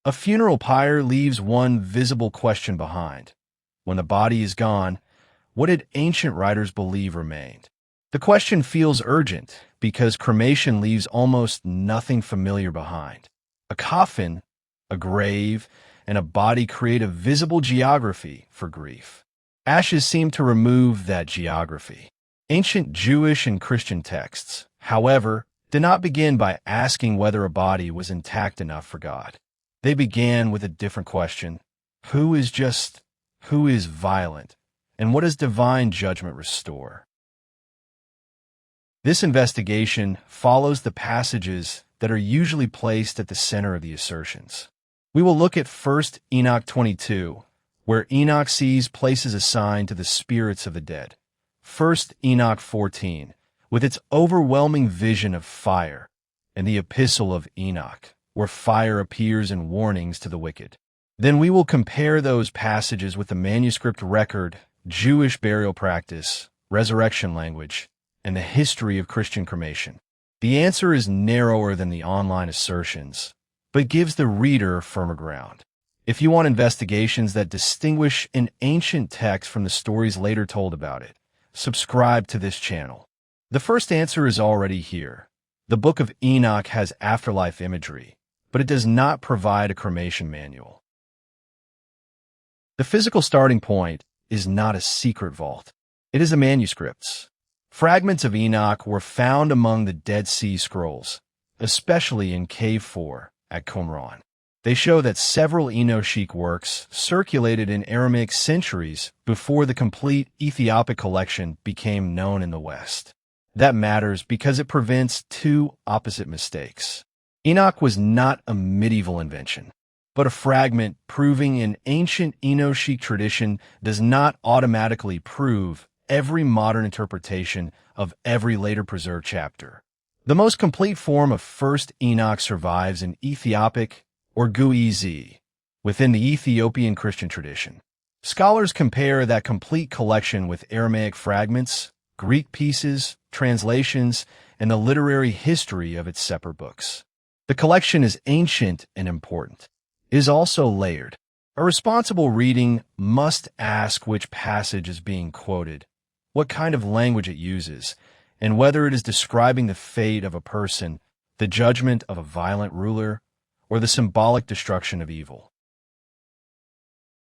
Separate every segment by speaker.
Speaker 1: A funeral pyre leaves one visible question behind. When the body is gone, what did ancient writers believe remained? The question feels urgent because cremation leaves almost nothing familiar behind. A coffin, a grave, and a body create a visible geography for grief. Ashes seem to remove that geography. Ancient Jewish and Christian texts, however, did not begin by asking whether a body was intact enough for God. They began with a different question: who is just, who is violent, and what does divine judgment restore? This investigation follows the passages that are usually placed at the center of the assertions. We will look at First Enoch 22, where Enoch sees places assigned to the spirits of the dead. First Enoch 14, with its overwhelming vision of fire, and the Epistle of Enoch, where fire appears in warnings to the wicked. Then we will compare those passages with the manuscript record, Jewish burial practice, resurrection language, and the history of Christian cremation. The answer is narrower than the online assertions, but gives the reader firmer ground. If you want investigations that distinguish an ancient text from the stories later told about it, subscribe to this channel. The first answer is already here. The Book of Enoch has afterlife imagery, but it does not provide a cremation manual. The physical starting point is not a secret vault. It is a manuscripts. Fragments of Enoch were found among the Dead Sea Scrolls, especially in Cave 4 at Qumran. They show that several Enochic works circulated in Aramaic centuries before the complete Ethiopic collection became known in the West. That matters because it prevents two opposite mistakes. Enoch was not a medieval invention, but a fragment proving an ancient Enochic tradition does not automatically prove every modern interpretation of every later preserved chapter. The most complete form of First Enoch survives in Ethiopic or Guizi, within the Ethiopian Christian tradition. Scholars compare that complete collection with Aramaic fragments, Greek pieces, translations, and the literary history of its separate books. The collection is ancient and important. It is also layered. A responsible reading must ask which passage is being quoted, what kind of language it uses, and whether it is describing the fate of a person, the judgment of a violent ruler, or the symbolic destruction of evil.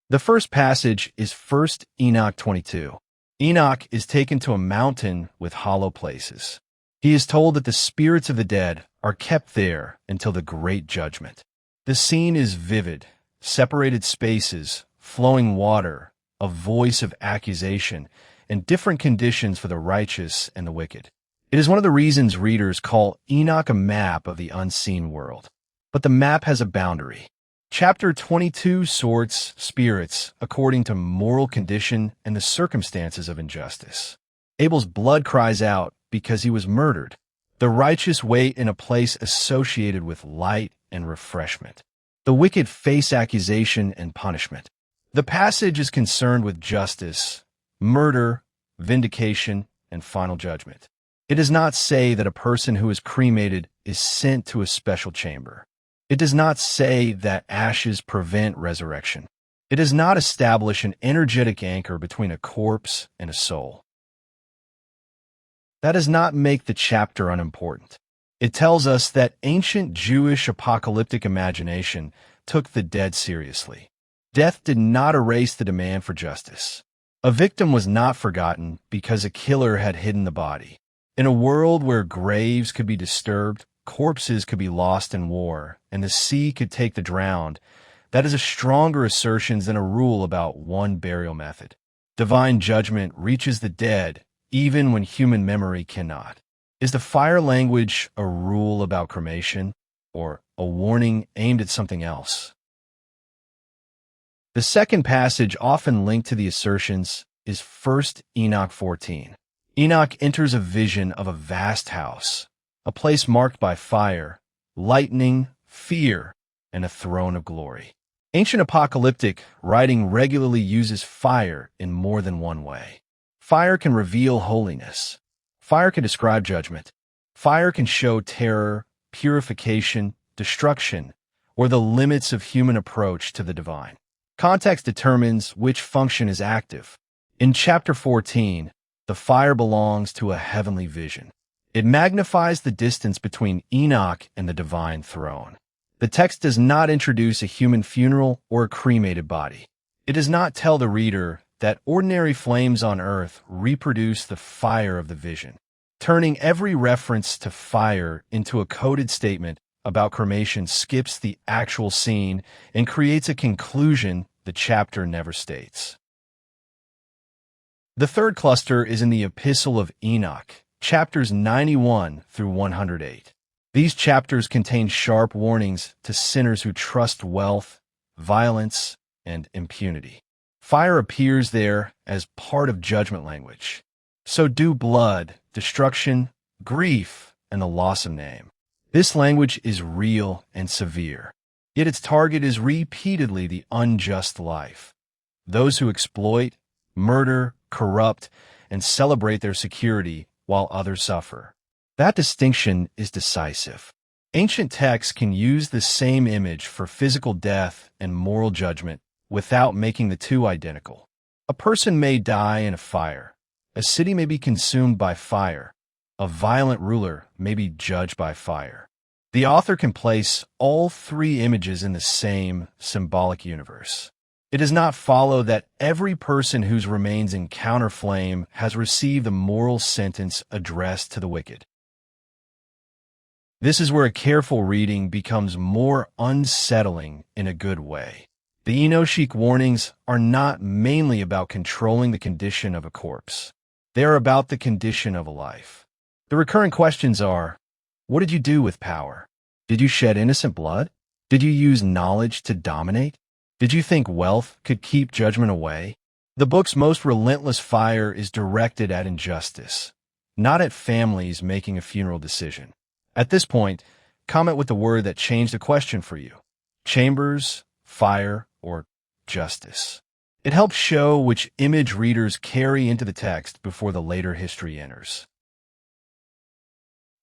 Speaker 1: The first passage is First Enoch 22. Enoch is taken to a mountain with hollow places. He is told that the spirits of the dead are kept there until the great judgment. The scene is vivid: separated spaces, flowing water, a voice of accusation, and different conditions for the righteous and the wicked. It is one of the reasons readers call Enoch a map of the unseen world. But the map has a boundary. Chapter 22 sorts spirits according to moral condition and the circumstances of injustice. Abel's blood cries out because he was murdered. The righteous wait in a place associated with light and refreshment. The wicked face accusation and punishment. The passage is concerned with justice, murder, vindication, and final judgment. It does not say that a person who is cremated is sent to a special chamber. It does not say that ashes prevent resurrection. It does not establish an energetic anchor between a corpse and a soul. That does not make the chapter unimportant. It tells us that ancient Jewish apocalyptic imagination took the dead seriously. Death did not erase the demand for justice. A victim was not forgotten because a killer had hidden the body. In a world where graves could be disturbed, corpses could be lost in war, and the sea could take the drowned, that is a stronger assertion than a rule about one burial method. Divine judgment reaches the dead even when human memory cannot. Is the fire language a rule about cremation, or a warning aimed at something else? The second passage often linked to the assertions is First Enoch 14. Enoch enters a vision of a vast house, a place marked by fire, lightning, fear, and a throne of glory. Ancient apocalyptic writing regularly uses fire in more than one way. Fire can reveal holiness. Fire can describe judgment. Fire can show terror, purification, destruction, or the limits of human approach to the divine. Context determines which function is active. In chapter 14, the fire belongs to a heavenly vision. It magnifies the distance between Enoch and the divine throne. The text does not introduce a human funeral or a cremated body. It does not tell the reader that ordinary flames on earth reproduce the fire of the vision. Turning every reference to fire into a coded statement about cremation skips the actual scene and creates a conclusion the chapter never states. The third cluster is in the Epistle of Enoch, chapters 91 through 108. These chapters contain sharp warnings to sinners who trust wealth, violence, and impunity. Fire appears there as part of judgment language. So do blood, destruction, grief, and the loss of name. This language is real and severe, yet its target is repeatedly the unjust life. Those who exploit, murder, corrupt, and celebrate their security while others suffer. That distinction is decisive. Ancient texts can use the same image for physical death and moral judgment without making the two identical. A person may die in a fire. A city may be consumed by fire. A violent ruler may be judged by fire. The author can place all three images in the same symbolic universe. It does not follow that every person whose remains encounter flame has received a moral sentence addressed to the wicked. This is where a careful reading becomes more unsettling in a good way. The Enochic warnings are not mainly about controlling the condition of a corpse. They are about the condition of a life. The recurrent questions are, what did you do with power? Did you shed innocent blood? Did you use knowledge to dominate? Did you think wealth could keep judgment away? The book's most relentless fire is directed at injustice, not at families making a funeral decision. At this point, comment with the word that changed the question for you: chambers, fire, or justice. It helps show which image readers carry into the text before the later history enters.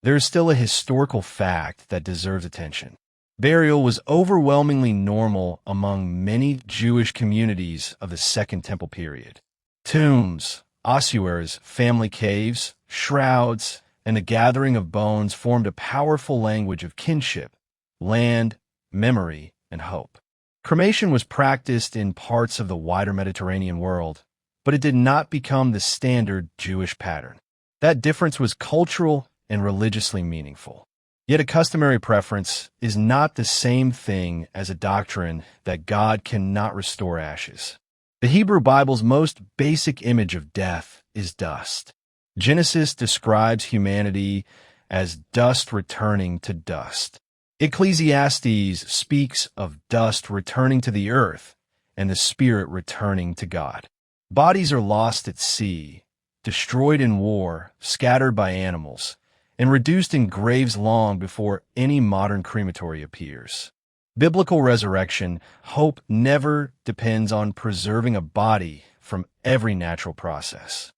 Speaker 1: There is still a historical fact that deserves attention. Burial was overwhelmingly normal among many Jewish communities of the Second Temple period. Tombs, ossuaries, family caves, shrouds, and the gathering of bones formed a powerful language of kinship, land, memory, and hope. Cremation was practiced in parts of the wider Mediterranean world, but it did not become the standard Jewish pattern. That difference was cultural and religiously meaningful. Yet a customary preference is not the same thing as a doctrine that God cannot restore ashes. The Hebrew Bible's most basic image of death is dust. Genesis describes humanity as dust returning to dust. Ecclesiastes speaks of dust returning to the earth and the spirit returning to God. Bodies are lost at sea, destroyed in war, scattered by animals, and reduced in graves long before any modern crematory appears. Biblical resurrection hope never depends on preserving a body from every natural process.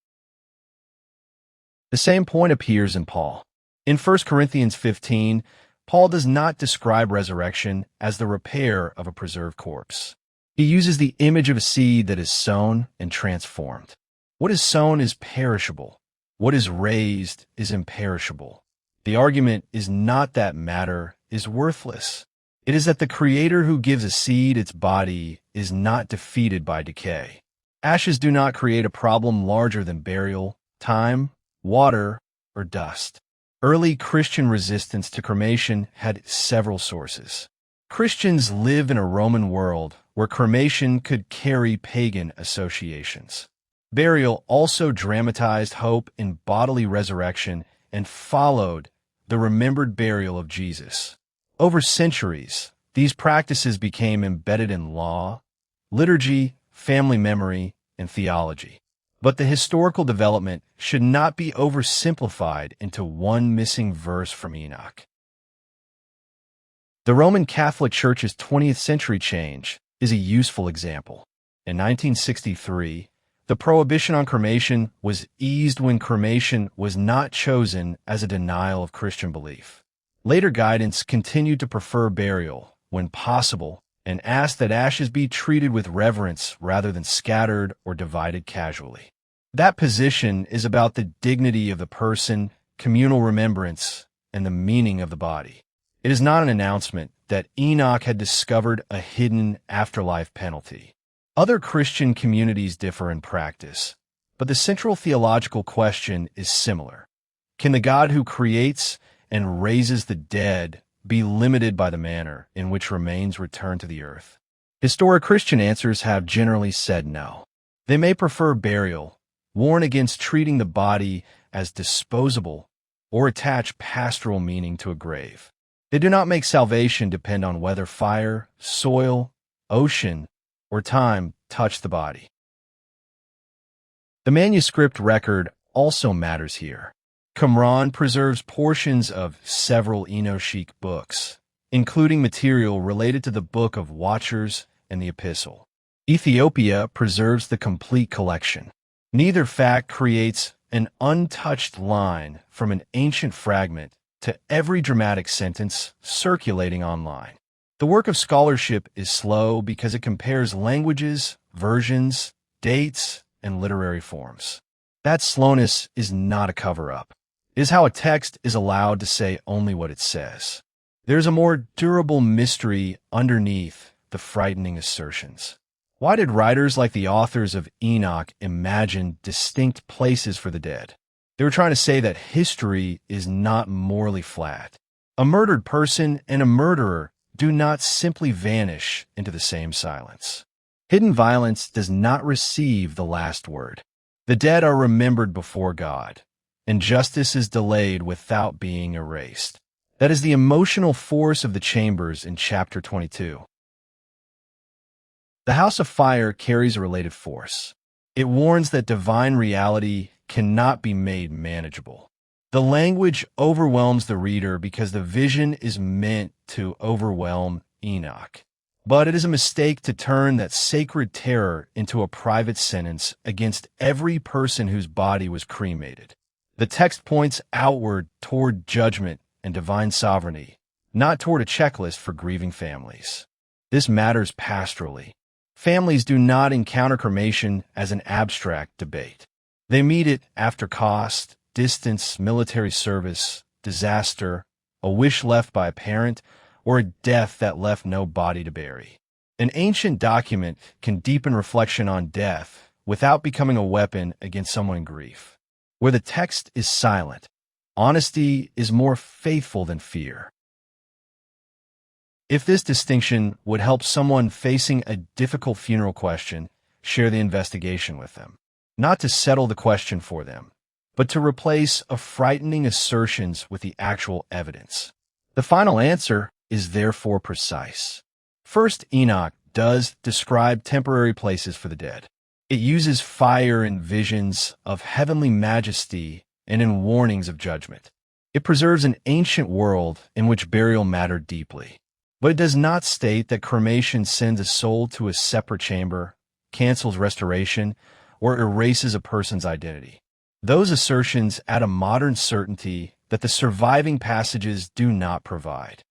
Speaker 1: The same point appears in Paul. In 1 Corinthians 15, Paul does not describe resurrection as the repair of a preserved corpse. He uses the image of a seed that is sown and transformed. What is sown is perishable. What is raised is imperishable. The argument is not that matter is worthless. It is that the Creator who gives a seed its body is not defeated by decay. Ashes do not create a problem larger than burial, time, water, or dust. Early Christian resistance to cremation had several sources. Christians lived in a Roman world where cremation could carry pagan associations. Burial also dramatized hope in bodily resurrection and followed the remembered burial of Jesus. Over centuries, these practices became embedded in law, liturgy, family memory, and theology. But the historical development should not be oversimplified into one missing verse from Enoch. The Roman Catholic Church's 20th century change is a useful example. In 1963, the prohibition on cremation was eased when cremation was not chosen as a denial of Christian belief. Later guidance continued to prefer burial, when possible, and asked that ashes be treated with reverence rather than scattered or divided casually. That position is about the dignity of the person, communal remembrance, and the meaning of the body. It is not an announcement that Enoch had discovered a hidden afterlife penalty. Other Christian communities differ in practice, but the central theological question is similar. Can the God who creates and raises the dead be limited by the manner in which remains return to the earth? Historic Christian answers have generally said no. They may prefer burial, warn against treating the body as disposable, or attach pastoral meaning to a grave. They do not make salvation depend on whether fire, soil, ocean, or time touch the body. The manuscript record also matters here. Qumran preserves portions of several Enochic books, including material related to the Book of Watchers and the Epistle. Ethiopia preserves the complete collection. Neither fact creates an untouched line from an ancient fragment to every dramatic sentence circulating online. The work of scholarship is slow because it compares languages, versions, dates, and literary forms. That slowness is not a cover-up. It is how a text is allowed to say only what it says. There's a more durable mystery underneath the frightening assertions. Why did writers like the authors of Enoch imagine distinct places for the dead? They were trying to say that history is not morally flat. A murdered person and a murderer do not simply vanish into the same silence. Hidden violence does not receive the last word. The dead are remembered before God, and justice is delayed without being erased. That is the emotional force of the chambers in chapter 22. The House of Fire carries a related force. It warns that divine reality cannot be made manageable. The language overwhelms the reader because the vision is meant to overwhelm Enoch. But it is a mistake to turn that sacred terror into a private sentence against every person whose body was cremated. The text points outward toward judgment and divine sovereignty, not toward a checklist for grieving families. This matters pastorally. Families do not encounter cremation as an abstract debate. They meet it after cost, distance, military service, disaster, a wish left by a parent, or a death that left no body to bury. An ancient document can deepen reflection on death without becoming a weapon against someone in grief. Where the text is silent, honesty is more faithful than fear. If this distinction would help someone facing a difficult funeral question, share the investigation with them. Not to settle the question for them, but to replace a frightening assertions with the actual evidence. The final answer is therefore precise. First Enoch does describe temporary places for the dead. It uses fire in visions of heavenly majesty and in warnings of judgment. It preserves an ancient world in which burial mattered deeply. But it does not state that cremation sends a soul to a separate chamber, cancels restoration, or erases a person's identity. Those assertions add a modern certainty that the surviving passages do not provide.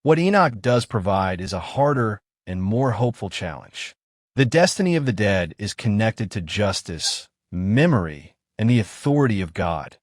Speaker 1: What Enoch does provide is a harder and more hopeful challenge. The destiny of the dead is connected to justice, memory, and the authority of God,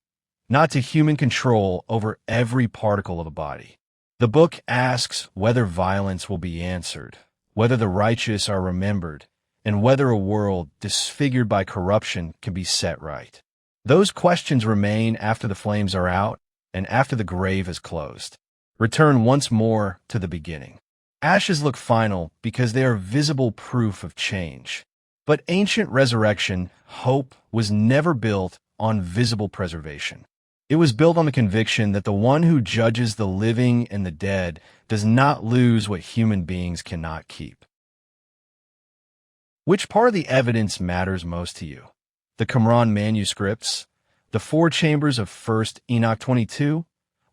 Speaker 1: not to human control over every particle of a body. The book asks whether violence will be answered, whether the righteous are remembered, and whether a world disfigured by corruption can be set right. Those questions remain after the flames are out and after the grave is closed. Return once more to the beginning. Ashes look final because they are visible proof of change. But ancient resurrection hope was never built on visible preservation. It was built on the conviction that the one who judges the living and the dead does not lose what human beings cannot keep. Which part of the evidence matters most to you? The Qumran manuscripts, the four chambers of First Enoch 22,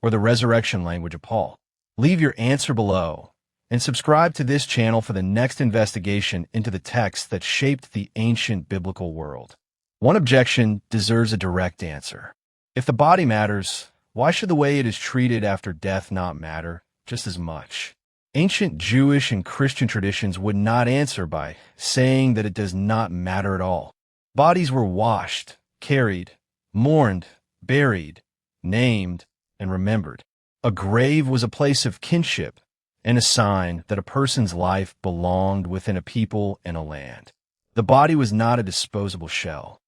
Speaker 1: or the resurrection language of Paul? Leave your answer below and subscribe to this channel for the next investigation into the texts that shaped the ancient biblical world. One objection deserves a direct answer. If the body matters, why should the way it is treated after death not matter, just as much. Ancient Jewish and Christian traditions would not answer by saying that it does not matter at all. Bodies were washed, carried, mourned, buried, named, and remembered. A grave was a place of kinship and a sign that a person's life belonged within a people and a land. The body was not a disposable shell.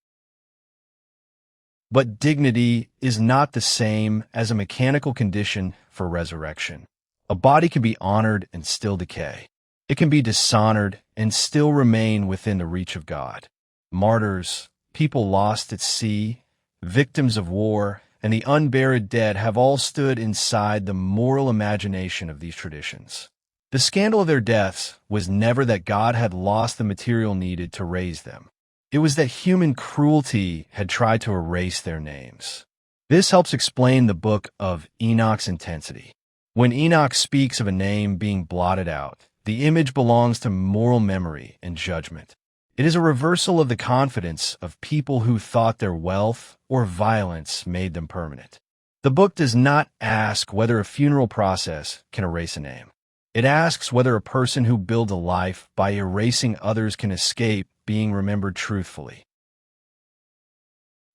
Speaker 1: But dignity is not the same as a mechanical condition for resurrection. A body can be honored and still decay. It can be dishonored and still remain within the reach of God. Martyrs, people lost at sea, victims of war, and the unburied dead have all stood inside the moral imagination of these traditions. The scandal of their deaths was never that God had lost the material needed to raise them. It was that human cruelty had tried to erase their names. This helps explain the book of Enoch's intensity. When Enoch speaks of a name being blotted out, the image belongs to moral memory and judgment. It is a reversal of the confidence of people who thought their wealth or violence made them permanent. The book does not ask whether a funeral process can erase a name. It asks whether a person who builds a life by erasing others can escape being remembered truthfully.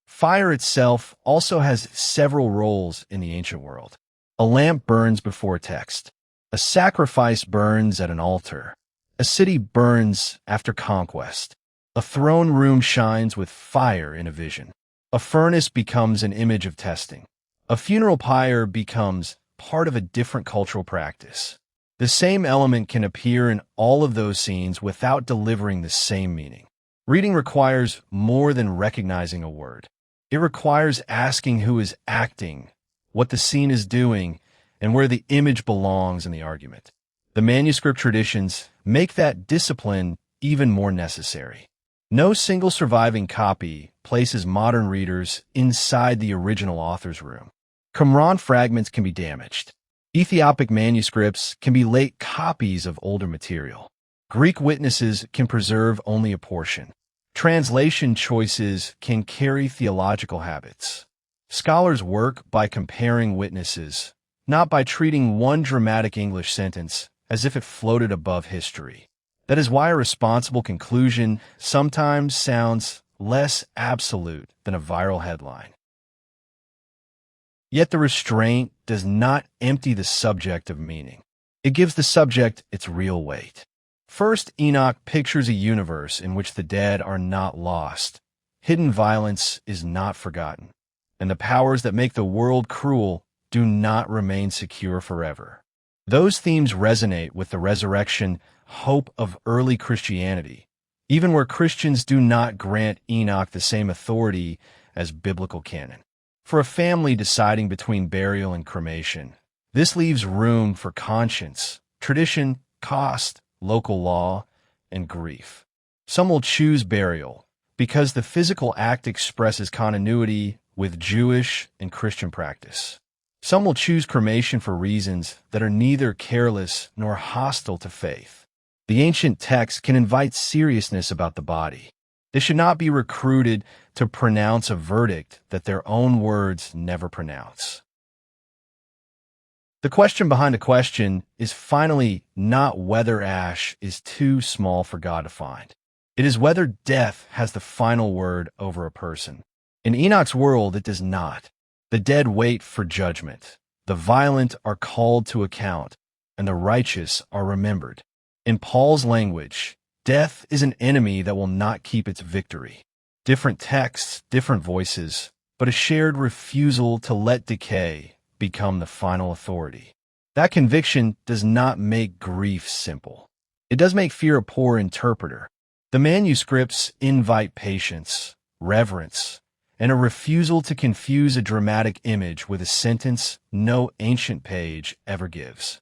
Speaker 1: Fire itself also has several roles in the ancient world. A lamp burns before text. A sacrifice burns at an altar. A city burns after conquest. A throne room shines with fire in a vision. A furnace becomes an image of testing. A funeral pyre becomes part of a different cultural practice. The same element can appear in all of those scenes without delivering the same meaning. Reading requires more than recognizing a word. It requires asking who is acting, what the scene is doing, and where the image belongs in the argument. The manuscript traditions make that discipline even more necessary. No single surviving copy places modern readers inside the original author's room. Qumran fragments can be damaged. Ethiopic manuscripts can be late copies of older material. Greek witnesses can preserve only a portion. Translation choices can carry theological habits. Scholars work by comparing witnesses, not by treating one dramatic English sentence as if it floated above history. That is why a responsible conclusion sometimes sounds less absolute than a viral headline. Yet the restraint does not empty the subject of meaning. It gives the subject its real weight. First Enoch pictures a universe in which the dead are not lost, hidden violence is not forgotten, and the powers that make the world cruel do not remain secure forever. Those themes resonate with the resurrection hope of early Christianity, even where Christians do not grant Enoch the same authority as biblical canon. For a family deciding between burial and cremation, this leaves room for conscience, tradition, cost, local law, and grief. Some will choose burial because the physical act expresses continuity with Jewish and Christian practice. Some will choose cremation for reasons that are neither careless nor hostile to faith. The ancient text can invite seriousness about the body. They should not be recruited to pronounce a verdict that their own words never pronounce. The question behind the question is finally not whether ash is too small for God to find. It is whether death has the final word over a person. In Enoch's world, it does not. The dead wait for judgment. The violent are called to account, and the righteous are remembered. In Paul's language, death is an enemy that will not keep its victory. Different texts, different voices, but a shared refusal to let decay become the final authority. That conviction does not make grief simple. It does make fear a poor interpreter. The manuscripts invite patience, reverence, and a refusal to confuse a dramatic image with a sentence no ancient page ever gives.